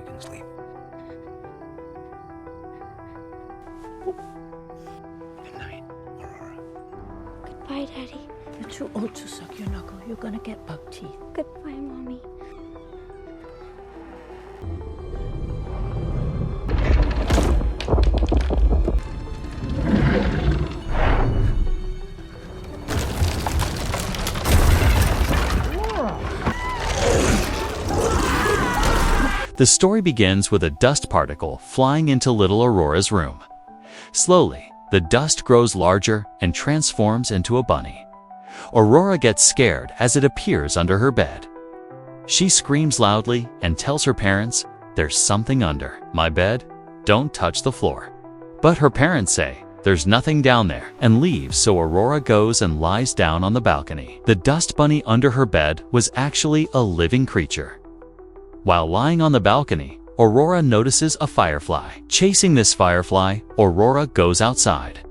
we can sleep. Good night, Aurora. Goodbye, Daddy. You're too old to suck your knuckle. You're gonna get bug teeth. Goodbye, Mommy. The story begins with a dust particle flying into little Aurora's room. Slowly, the dust grows larger and transforms into a bunny. Aurora gets scared as it appears under her bed. She screams loudly and tells her parents, "There's something under my bed. Don't touch the floor." But her parents say, "There's nothing down there," and leaves, so Aurora goes and lies down on the balcony. The dust bunny under her bed was actually a living creature. While lying on the balcony, Aurora notices a firefly. Chasing this firefly, Aurora goes outside.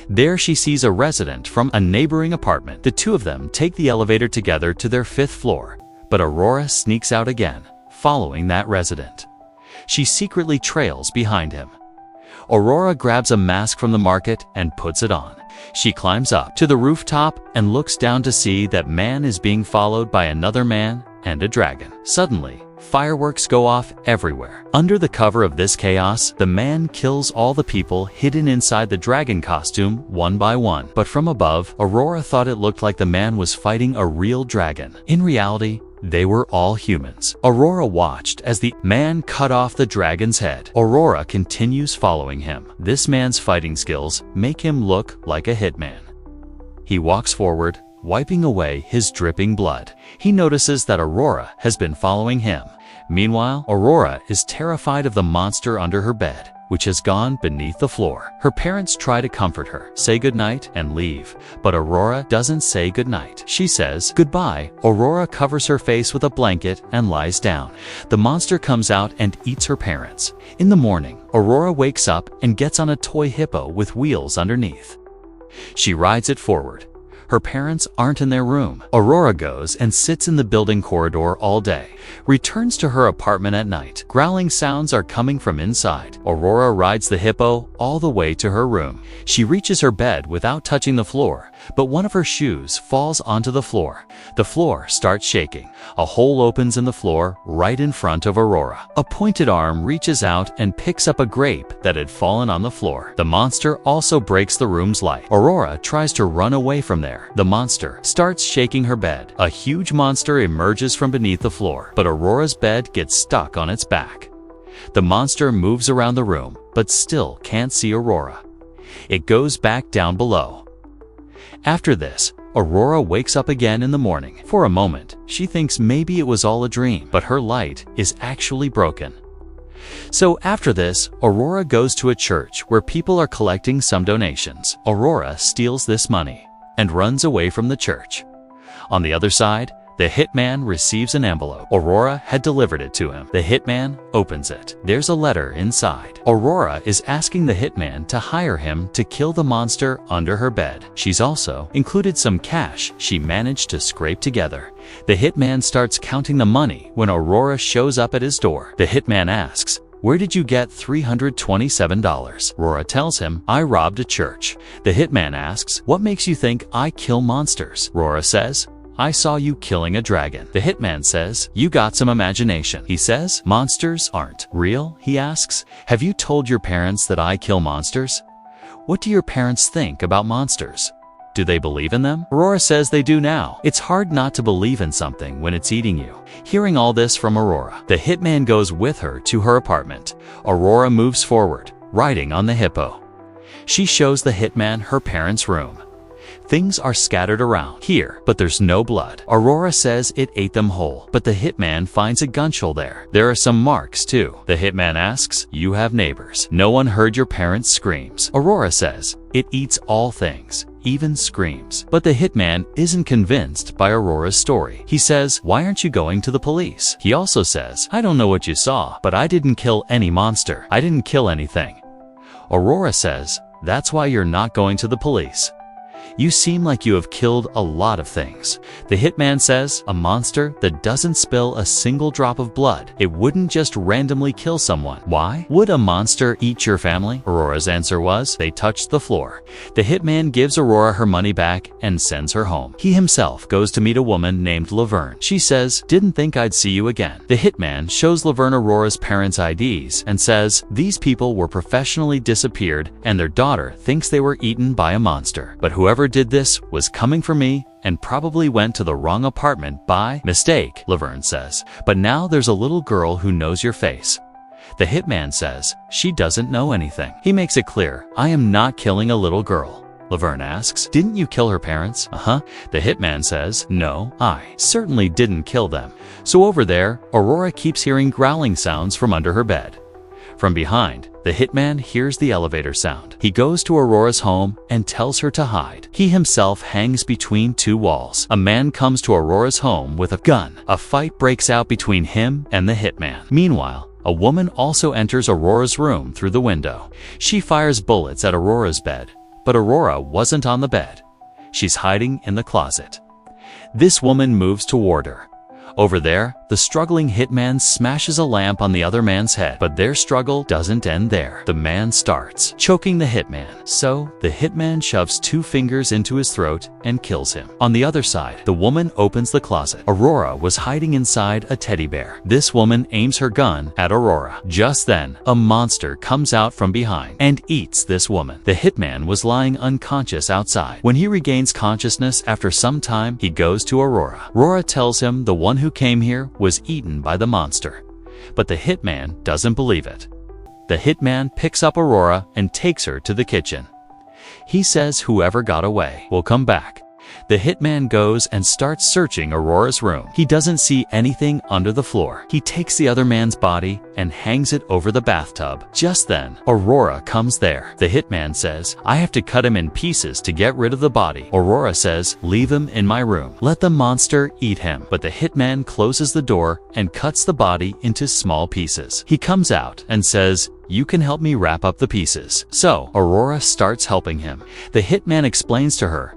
There she sees a resident from a neighboring apartment. The two of them take the elevator together to their 5th floor, but Aurora sneaks out again, following that resident. She secretly trails behind him. Aurora grabs a mask from the market and puts it on. She climbs up to the rooftop and looks down to see that man is being followed by another man and a dragon. Suddenly, fireworks go off everywhere. Under the cover of this chaos, the man kills all the people hidden inside the dragon costume one by one. But from above, Aurora thought it looked like the man was fighting a real dragon. In reality, they were all humans. Aurora watched as the man cut off the dragon's head. Aurora continues following him. This man's fighting skills make him look like a hitman. He walks forward, wiping away his dripping blood. He notices that Aurora has been following him. Meanwhile, Aurora is terrified of the monster under her bed, which has gone beneath the floor. Her parents try to comfort her, say goodnight, and leave, but Aurora doesn't say goodnight. She says goodbye. Aurora covers her face with a blanket and lies down. The monster comes out and eats her parents. In the morning, Aurora wakes up and gets on a toy hippo with wheels underneath. She rides it forward. Her parents aren't in their room. Aurora goes and sits in the building corridor all day, returns to her apartment at night. Growling sounds are coming from inside. Aurora rides the hippo all the way to her room. She reaches her bed without touching the floor, but one of her shoes falls onto the floor. The floor starts shaking. A hole opens in the floor right in front of Aurora. A pointed arm reaches out and picks up a grape that had fallen on the floor. The monster also breaks the room's light. Aurora tries to run away from there. The monster starts shaking her bed. A huge monster emerges from beneath the floor, but Aurora's bed gets stuck on its back. The monster moves around the room, but still can't see Aurora. It goes back down below. After this, Aurora wakes up again in the morning. For a moment, she thinks maybe it was all a dream, but her light is actually broken. So after this, Aurora goes to a church where people are collecting some donations. Aurora steals this money and runs away from the church. On the other side, the hitman receives an envelope. Aurora had delivered it to him. The hitman opens it. There's a letter inside. Aurora is asking the hitman to hire him to kill the monster under her bed. She's also included some cash she managed to scrape together. The hitman starts counting the money when Aurora shows up at his door. The hitman asks, "Where did you get $327? Aurora tells him, "I robbed a church." The hitman asks, "What makes you think I kill monsters?" Aurora says, "I saw you killing a dragon." The hitman says, "You got some imagination." He says, "Monsters aren't real?" He asks, "Have you told your parents that I kill monsters? What do your parents think about monsters? Do they believe in them?" Aurora says they do now. It's hard not to believe in something when it's eating you. Hearing all this from Aurora, the hitman goes with her to her apartment. Aurora moves forward, riding on the hippo. She shows the hitman her parents' room. Things are scattered around here, but there's no blood. Aurora says it ate them whole, but the hitman finds a gunshot there. There are some marks too. The hitman asks, "You have neighbors. No one heard your parents' screams." Aurora says, "It eats all things, even screams." But the hitman isn't convinced by Aurora's story. He says, "Why aren't you going to the police?" He also says, "I don't know what you saw, but I didn't kill any monster. I didn't kill anything." Aurora says, "That's why you're not going to the police." "You seem like you have killed a lot of things." The hitman says, "A monster that doesn't spill a single drop of blood. It wouldn't just randomly kill someone." "Why? Would a monster eat your family?" Aurora's answer was, "They touched the floor." The hitman gives Aurora her money back and sends her home. He himself goes to meet a woman named Laverne. She says, "Didn't think I'd see you again." The hitman shows Laverne Aurora's parents' IDs and says, "These people were professionally disappeared and their daughter thinks they were eaten by a monster. But whoever did this was coming for me and probably went to the wrong apartment by mistake," Laverne says. "But now there's a little girl who knows your face." The hitman says, "She doesn't know anything." He makes it clear, "I am not killing a little girl." Laverne asks, "Didn't you kill her parents?" "Uh-huh." The hitman says, "No, I certainly didn't kill them." So over there, Aurora keeps hearing growling sounds from under her bed. From behind, the hitman hears the elevator sound. He goes to Aurora's home and tells her to hide. He himself hangs between two walls. A man comes to Aurora's home with a gun. A fight breaks out between him and the hitman. Meanwhile, a woman also enters Aurora's room through the window. She fires bullets at Aurora's bed, but Aurora wasn't on the bed. She's hiding in the closet. This woman moves toward her. Over there, the struggling hitman smashes a lamp on the other man's head, but their struggle doesn't end there. The man starts choking the hitman. So, the hitman shoves 2 fingers into his throat and kills him. On the other side, the woman opens the closet. Aurora was hiding inside a teddy bear. This woman aims her gun at Aurora. Just then, a monster comes out from behind and eats this woman. The hitman was lying unconscious outside. When he regains consciousness after some time, he goes to Aurora. Aurora tells him the one who came here was eaten by the monster, but the hitman doesn't believe it. The hitman picks up Aurora and takes her to the kitchen. He says whoever got away will come back. The hitman goes and starts searching Aurora's room. He doesn't see anything under the floor. He takes the other man's body and hangs it over the bathtub. Just then, Aurora comes there. The hitman says, "I have to cut him in pieces to get rid of the body." Aurora says, "Leave him in my room. Let the monster eat him." But the hitman closes the door and cuts the body into small pieces. He comes out and says, "You can help me wrap up the pieces." So, Aurora starts helping him. The hitman explains to her,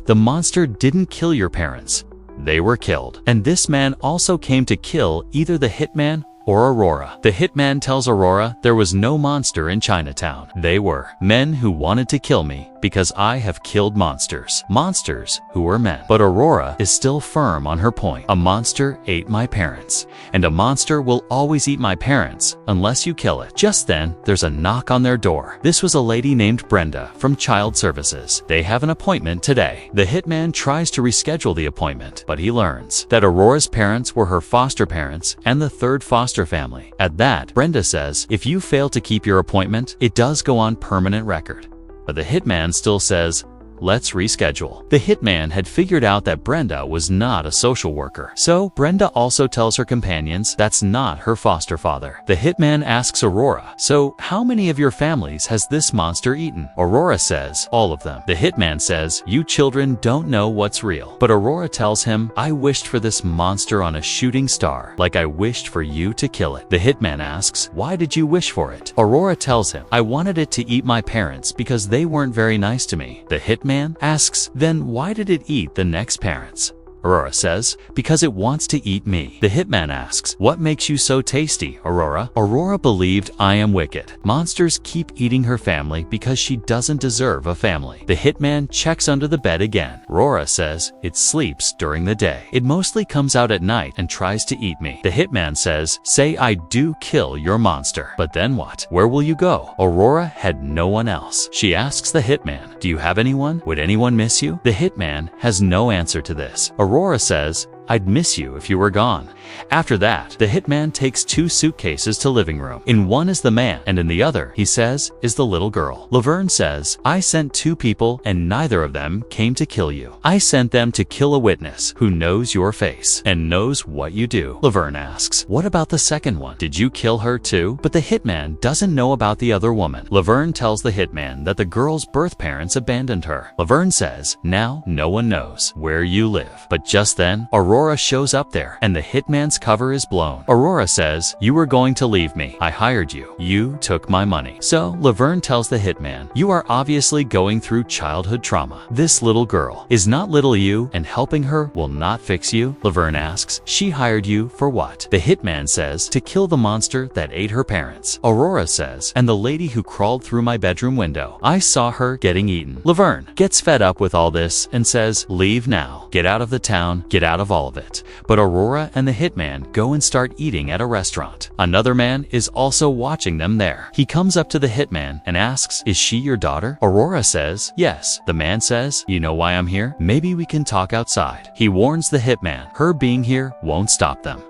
"The monster didn't kill your parents. They were killed. And this man also came to kill either the hitman or Aurora." The hitman tells Aurora there was no monster in Chinatown. They were men who wanted to kill me because I have killed monsters. Monsters who were men. But Aurora is still firm on her point. "A monster ate my parents, and a monster will always eat my parents unless you kill it." Just then, there's a knock on their door. This was a lady named Brenda from Child Services. They have an appointment today. The hitman tries to reschedule the appointment, but he learns that Aurora's parents were her foster parents and the third foster family. At that, Brenda says, "If you fail to keep your appointment, it does go on permanent record." But the hitman still says, "Let's reschedule." The hitman had figured out that Brenda was not a social worker. So Brenda also tells her companions that's not her foster father. The hitman asks Aurora, "So how many of your families has this monster eaten?" Aurora says, "All of them." The hitman says, "You children don't know what's real." But Aurora tells him, "I wished for this monster on a shooting star, like I wished for you to kill it." The hitman asks, "Why did you wish for it?" Aurora tells him, "I wanted it to eat my parents because they weren't very nice to me." The hitman asks, "Then why did it eat the next parents?" Aurora says, "Because it wants to eat me." The hitman asks, "What makes you so tasty, Aurora?" Aurora believed, "I am wicked. Monsters keep eating her family because she doesn't deserve a family." The hitman checks under the bed again. Aurora says, "It sleeps during the day. It mostly comes out at night and tries to eat me." The hitman says, "Say I do kill your monster. But then what? Where will you go?" Aurora had no one else. She asks the hitman, "Do you have anyone? Would anyone miss you?" The hitman has no answer to this. Aurora says, "I'd miss you if you were gone." After that, the hitman takes 2 suitcases to living room. In one is the man, and in the other, he says, is the little girl. Laverne says, "I sent 2 people, and neither of them came to kill you. I sent them to kill a witness who knows your face and knows what you do." Laverne asks, "What about the second one? Did you kill her too?" But the hitman doesn't know about the other woman. Laverne tells the hitman that the girl's birth parents abandoned her. Laverne says, "Now no one knows where you live." But just then, Aurora Aurora shows up there, and the hitman's cover is blown. Aurora says, "You were going to leave me. I hired you. You took my money." So Laverne tells the hitman, "You are obviously going through childhood trauma. This little girl is not little you, and helping her will not fix you." Laverne asks, "She hired you for what?" The hitman says, "To kill the monster that ate her parents." Aurora says, "And the lady who crawled through my bedroom window. I saw her getting eaten." Laverne gets fed up with all this and says, "Leave now. Get out of the town. Get out of all of it." But Aurora and the hitman go and start eating at a restaurant. Another man is also watching them there. He comes up to the hitman and asks, "Is she your daughter?" Aurora says, "Yes." The man says, "You know why I'm here? Maybe we can talk outside." He warns the hitman, her being here won't stop them.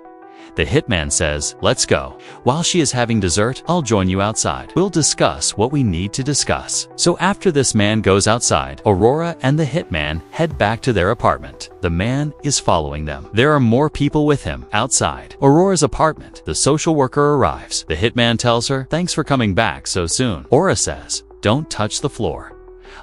The hitman says, "Let's go. While she is having dessert, I'll join you outside. We'll discuss what we need to discuss." So after this man goes outside, Aurora and the hitman head back to their apartment. The man is following them. There are more people with him outside Aurora's apartment. The social worker arrives. The hitman tells her, "Thanks for coming back so soon." Aurora says, "Don't touch the floor.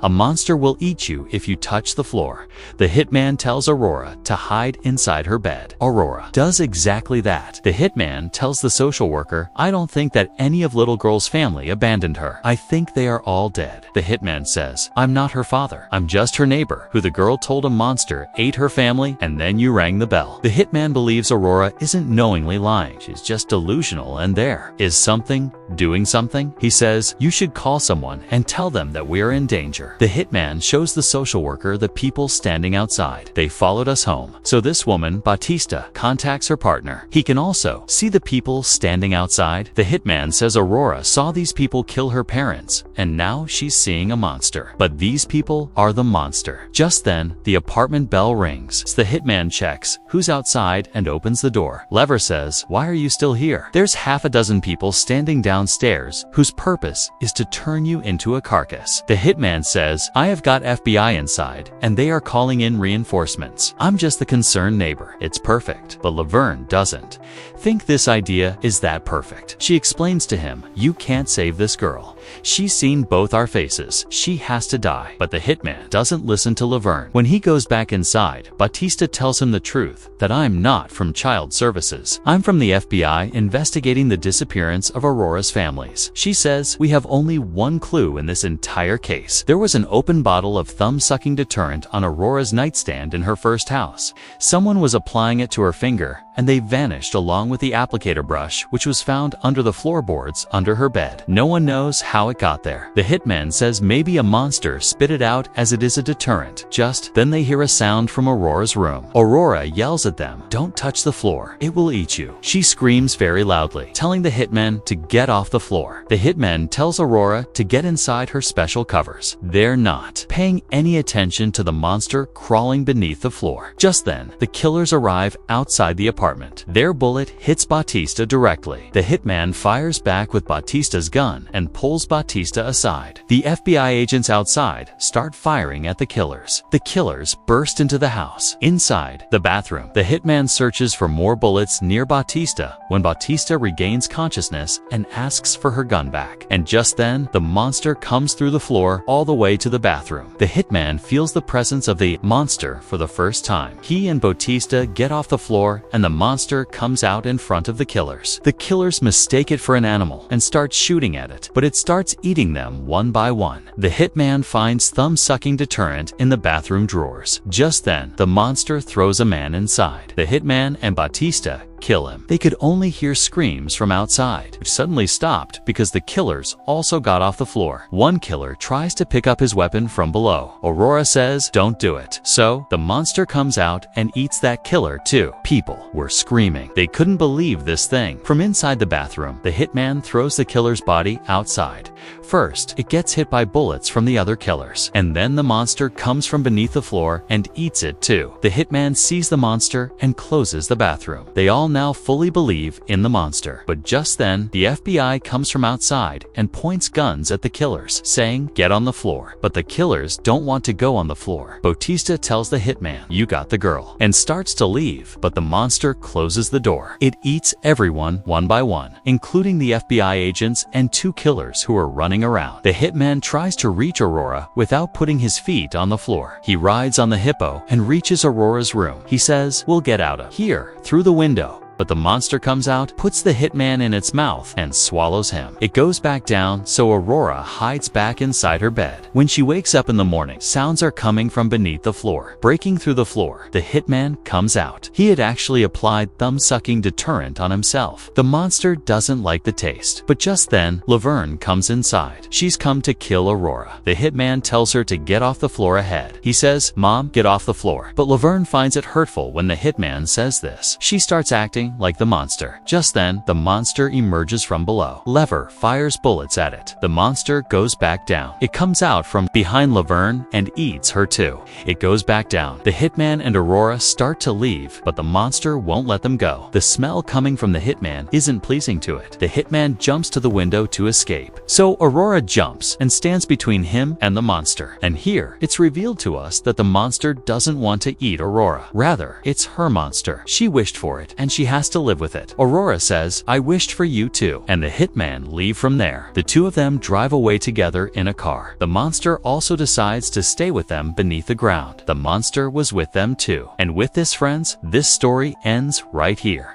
A monster will eat you if you touch the floor." The hitman tells Aurora to hide inside her bed. Aurora does exactly that. The hitman tells the social worker, "I don't think that any of little girl's family abandoned her. I think they are all dead." The hitman says, "I'm not her father. I'm just her neighbor, who the girl told a monster ate her family, and then you rang the bell." The hitman believes Aurora isn't knowingly lying. She's just delusional, and there is something doing something. He says, "You should call someone and tell them that we are in danger." The hitman shows the social worker the people standing outside. "They followed us home." So this woman, Bautista, contacts her partner. He can also see the people standing outside. The hitman says Aurora saw these people kill her parents, and now she's seeing a monster. But these people are the monster. Just then, the apartment bell rings. So the hitman checks who's outside and opens the door. Lever says, "Why are you still here? There's half a dozen people standing downstairs whose purpose is to turn you into a carcass." The hitman says, "I have got FBI inside, and they are calling in reinforcements. I'm just the concerned neighbor. It's perfect." But Laverne doesn't think this idea is that perfect. She explains to him, "You can't save this girl. She's seen both our faces. She has to die." But the hitman doesn't listen to Laverne. When he goes back inside, Bautista tells him the truth, that "I'm not from child services. I'm from the FBI investigating the disappearance of Aurora's families." She says, "We have only one clue in this entire case. There was an open bottle of thumb-sucking deterrent on Aurora's nightstand in her first house. Someone was applying it to her finger, and they vanished along with the applicator brush, which was found under the floorboards under her bed. No one knows how it got there." The hitman says maybe a monster spit it out as it is a deterrent. Just then they hear a sound from Aurora's room. Aurora yells at them, "Don't touch the floor. It will eat you." She screams very loudly, telling the hitman to get off the floor. The hitman tells Aurora to get inside her special covers. They're not paying any attention to the monster crawling beneath the floor. Just then, the killers arrive outside the apartment. Their bullet hits Bautista directly. The hitman fires back with Bautista's gun and pulls Bautista aside. The FBI agents outside start firing at the killers. The killers burst into the house. Inside the bathroom, the hitman searches for more bullets near Bautista when Bautista regains consciousness and asks for her gun back. And just then, the monster comes through the floor all the way to the bathroom. The hitman feels the presence of the monster for the first time. He and Bautista get off the floor, and the monster comes out in front of the killers. The killers mistake it for an animal and start shooting at it, but it starts eating them one by one. The hitman finds thumb-sucking deterrent in the bathroom drawers. Just then, the monster throws a man inside. The hitman and Bautista kill him. They could only hear screams from outside, which suddenly stopped because the killers also got off the floor. One killer tries to pick up his weapon from below. Aurora says, "Don't do it." So the monster comes out and eats that killer too. People were screaming. They couldn't believe this thing. From inside the bathroom, the hitman throws the killer's body outside. First, it gets hit by bullets from the other killers, and then the monster comes from beneath the floor and eats it too. The hitman sees the monster and closes the bathroom. They all now fully believe in the monster. But just then, the FBI comes from outside and points guns at the killers, saying, "Get on the floor." But the killers don't want to go on the floor. Bautista tells the hitman, "You got the girl," and starts to leave, but the monster closes the door. It eats everyone one by one, including the FBI agents and two killers who are running running around. The hitman tries to reach Aurora without putting his feet on the floor. He rides on the hippo and reaches Aurora's room. He says, "We'll get out of here through the window." But the monster comes out, puts the hitman in its mouth, and swallows him. It goes back down, so Aurora hides back inside her bed. When she wakes up in the morning, sounds are coming from beneath the floor. Breaking through the floor, the hitman comes out. He had actually applied thumb-sucking deterrent on himself. The monster doesn't like the taste. But just then, Laverne comes inside. She's come to kill Aurora. The hitman tells her to get off the floor ahead. He says, "Mom, get off the floor." But Laverne finds it hurtful when the hitman says this. She starts acting like the monster. Just then, the monster emerges from below. Lever fires bullets at it. The monster goes back down. It comes out from behind Laverne and eats her too. It goes back down. The hitman and Aurora start to leave, but the monster won't let them go. The smell coming from the hitman isn't pleasing to it. The hitman jumps to the window to escape. So Aurora jumps and stands between him and the monster. And here, it's revealed to us that the monster doesn't want to eat Aurora. Rather, it's her monster. She wished for it, and she has to live with it. Aurora says, "I wished for you too," and the hitman leave from there. The two of them drive away together in a car. The monster also decides to stay with them beneath the ground. The monster was with them too. And with this, friends, this story ends right here.